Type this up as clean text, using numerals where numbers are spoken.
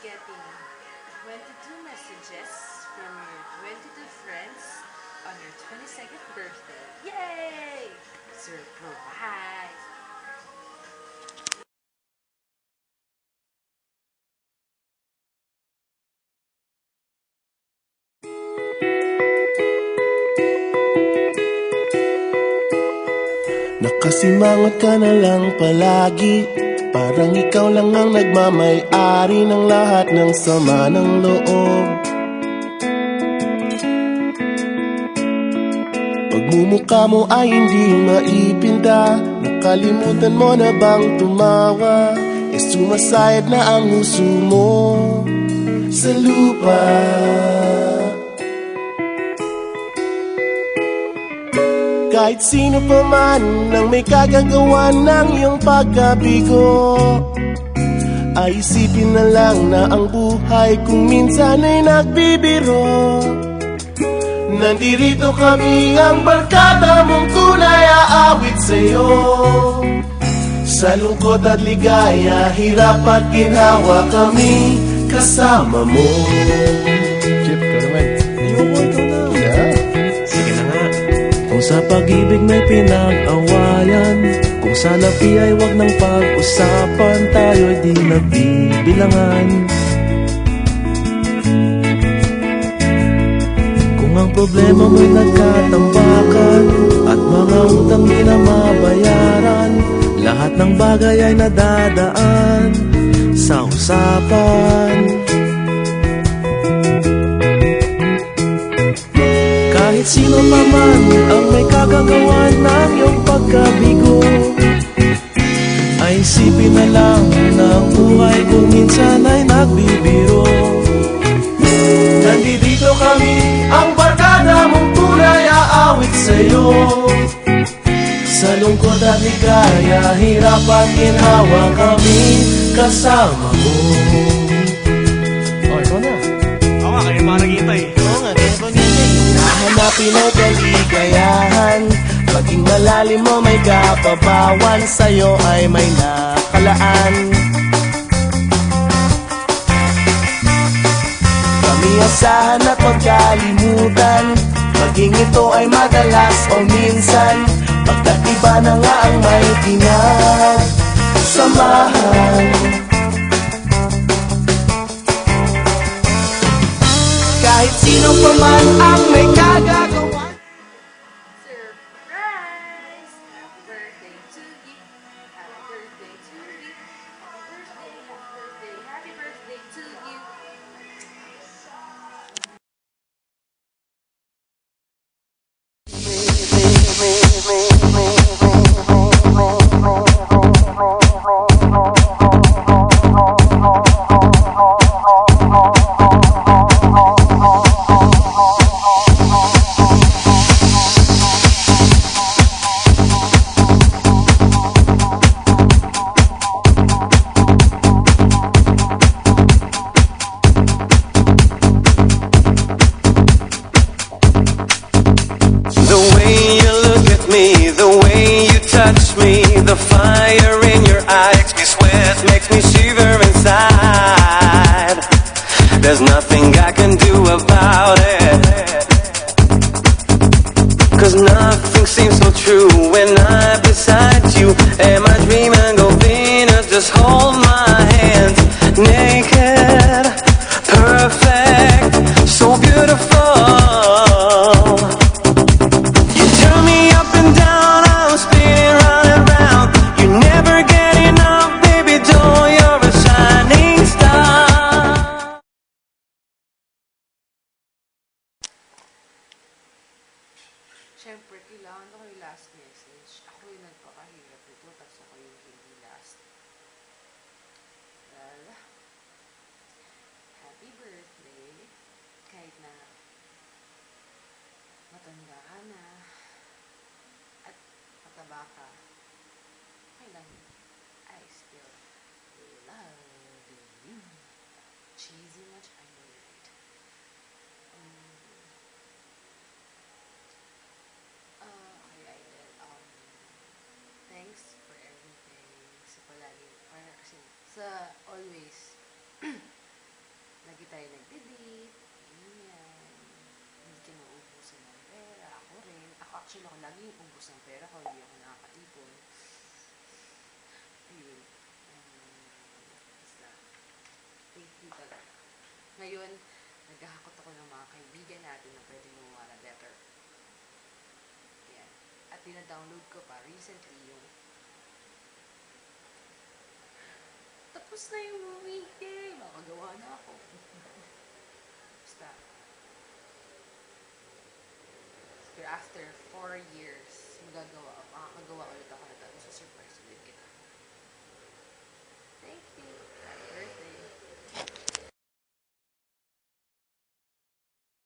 getting 22 messages from your 22 friends on your 22nd birthday. Yay! Surprise! Nakasimangot ka na lang palagi, parang ikaw lang ang nagmamay-ari ng lahat ng sama ng loob. Pagmumukha mo ay hindi maipinta, nakalimutan mo na bang tumawa? Sumasayad na ang huso mo sa lupa. Kahit sino pa man ang may kagagawa ng iyong pagkabigo, ay isipin na lang na ang buhay kung minsan ay nagbibiro. Nandirito kami, ang barkada mong tunay aawit sa'yo. Sa lungkot at ligaya, hirap at ginhawa, kami kasama mo. Chip, ka naman. Ayoko, ito na. Yeah. Sige na nga. Kung sa pag-ibig may pinag-awayan, kung sa labi ay wag nang pag-usapan, tayo'y di nagbibilangan. Kung ang problema mo'y nagkatambakan at mga utang di na mabayaran, lahat ng bagay ay nadadaan sa usapan. Kahit sino pa man ang may kagagawa ng iyong pagkabigo, ay isipin na lang na ang buhay kung minsan ay nagbibiro. Nandito kami, ang barkada mong tunay aawit sa'yo. Sa lungkot at ligaya, hirap at ginhawa, kami kasama mo. Oh, ikaw na. Oo nga, kayo mga nag-iintay. Oo nga, kaya pa ganyan. Nahanapin ay kaligayahan, maging malalim mo may kapabawan, sa'yo ay may nakalaan. Kami asahan at magkalimutan, maging ito ay madalas o minsan, pagkat iba na nga ang may pinagsamahan. Kahit sino pa man ang may kagagawa. Surprise! Happy birthday to you. Happy birthday to you. Happy birthday to you. The fire in your eye makes me sweat, makes me shiver inside. There's nothing I can do about it, 'cause nothing seems so true when I'm beside you. Am I dreaming of Venus? Just hold my hands, naked, perfect, so beautiful. You turn me up and down, I'm spinning round and round. You never get enough, baby doll, you're a shining star. Siyempre, kailangan ako yung last message. Ako yung nagpakahirap nito, tapos ako yung hindi last. Well, happy birthday. Kahit na matanda ka na at mataba ka, okay lang. I still love you. Cheesy much, I know it. Okay, I did. Thanks for everything. Sa palagi, para kasi, sa always Hindi tayo nagde-date. Ganyan. Hindi ka nauubusan ng pera. Ako rin. Ako lagi yung ubus ng pera ko. Hindi ako nakakaipon. Ayun. Basta. Thank you talaga. Ngayon, naghahakot ako ng mga kaibigan natin na pwede gumawa na better. Yan. At dina-download ko pa recently yung tapos na yung movie eh. Makagawa na ako. Basta. Pero after 4 years, makakagawa ulit ako na tapos sa surprise ulit kita. Thank you.